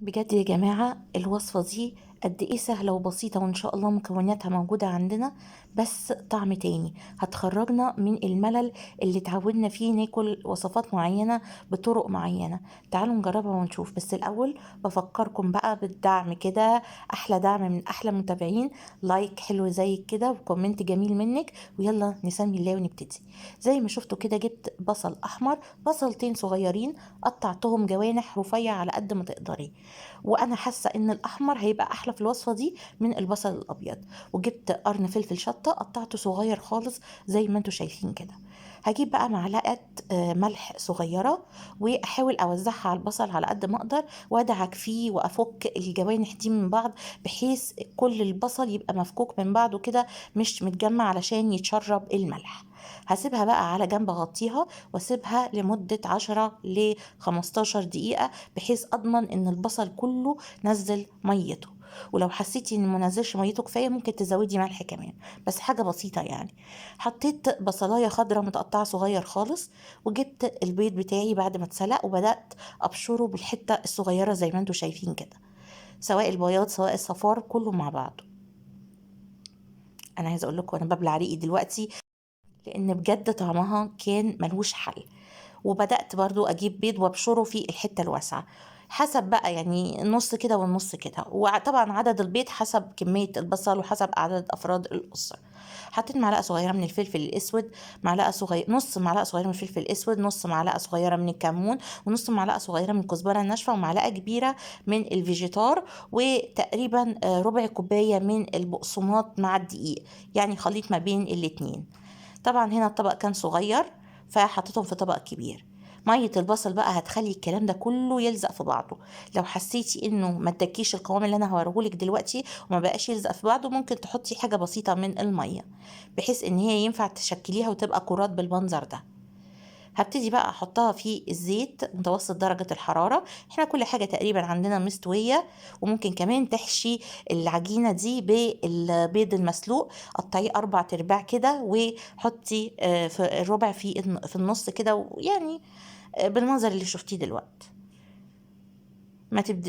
بجد يا جماعة الوصفة دي قد ايه سهلة وبسيطة، وان شاء الله مكوناتها موجودة عندنا، بس طعم تاني هتخرجنا من الملل اللي اتعودنا فيه ناكل وصفات معينة بطرق معينة. تعالوا نجربها ونشوف، بس الأول بفكركم بقى بالدعم كده. أحلى دعم من أحلى متابعين، لايك حلو زي كده وكومنت جميل منك، ويلا نسمي الله ونبتدي. زي ما شفتوا كده جبت بصل أحمر، بصلتين صغيرين قطعتهم جوانح رفيع على قد ما تقدري، وانا حاسه ان الاحمر هيبقى احلى في الوصفه دي من البصل الابيض. وجبت قرن فلفل شطه قطعته صغير خالص زي ما انتوا شايفين كده. هجيب بقى معلقه ملح صغيره، واحاول اوزعها على البصل على قد ما اقدر، وادعك فيه وافك الجوانح دي من بعض، بحيث كل البصل يبقى مفكوك من بعضه كده، مش متجمع علشان يتشرب الملح. هسيبها بقى على جنب اغطيها، واسيبها لمدة 10 ل 15 دقيقة، بحيث اضمن ان البصل كله نزل ميته. ولو حسيتي ان منزلش ميته كفايه ممكن تزودي ملح كمان، بس حاجه بسيطه يعني. حطيت بصلايه خضراء متقطعه صغير خالص، وجبت البيض بتاعي بعد ما اتسلق وبدات ابشره بالحته الصغيره زي ما انتوا شايفين كده، سواء البياض سواء الصفار كله مع بعضه. انا عايزه اقول لكم انا ببلع ريقي دلوقتي، لان بجد طعمها كان ملوش حل. وبدأت برضو أجيب بيض وأبشره في الحتة الواسعة، حسب بقى يعني نص كده والنص كده، وطبعا عدد البيض حسب كمية البصل وحسب عدد أفراد الأسرة. حطيت معلقة صغيرة من الفلفل الأسود، معلقة صغيرة، نص معلقة صغيرة من الفلفل الأسود، نص معلقة صغيرة من الكمون، ونص معلقة صغيرة من الكزبرة الناشفة، ومعلقة كبيرة من الفيجيتار، وتقريبا ربع كوباية من البقسماط مع الدقيق، يعني خليط ما بين الاتنين. طبعا هنا الطبق كان صغير فحطيتهم في طبق كبير. مية البصل بقى هتخلي الكلام ده كله يلزق في بعضه. لو حسيتي انه ما اداكيش القوام اللي انا هوريهولك دلوقتي وما بقاش يلزق في بعضه، ممكن تحطي حاجة بسيطة من المية، بحيث ان هي ينفع تشكليها وتبقى كرات بالمنظر ده. هبتدي بقى احطها في الزيت متوسط درجة الحرارة. احنا كل حاجة تقريبا عندنا مستوية، وممكن كمان تحشي العجينة دي بالبيض المسلوق. قطعيه 4 ارباع كده، وحطي في الربع في النص كده، ويعني بالمنظر اللي شفتيه دلوقتي.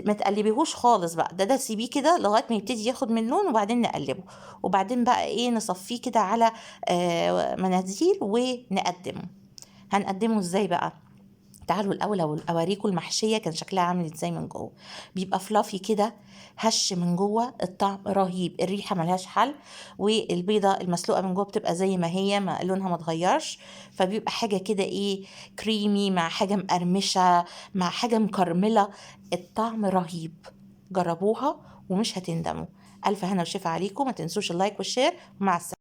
ما تقلبيهوش خالص بقى، ده سيبيه كده لغايه ما يبتدي ياخد من لون، وبعدين نقلبه. وبعدين بقى ايه، نصفيه كده على مناديل ونقدمه. هنقدمه ازاي بقى؟ تعالوا الاول اوريكم المحشيه كان شكلها عامل ازاي من جوه. بيبقى فلافي كده، هش من جوه، الطعم رهيب، الريحه ملهاش حل، والبيضه المسلوقه من جوه بتبقى زي ما هي، ما لونها ما اتغيرش. فبيبقى حاجه كده ايه، كريمي مع حاجه مقرمشه مع حاجه مكرمله. الطعم رهيب، جربوها ومش هتندموا. الف هنا وشفا عليكم، ما تنسوش اللايك والشير، ومع السلامه.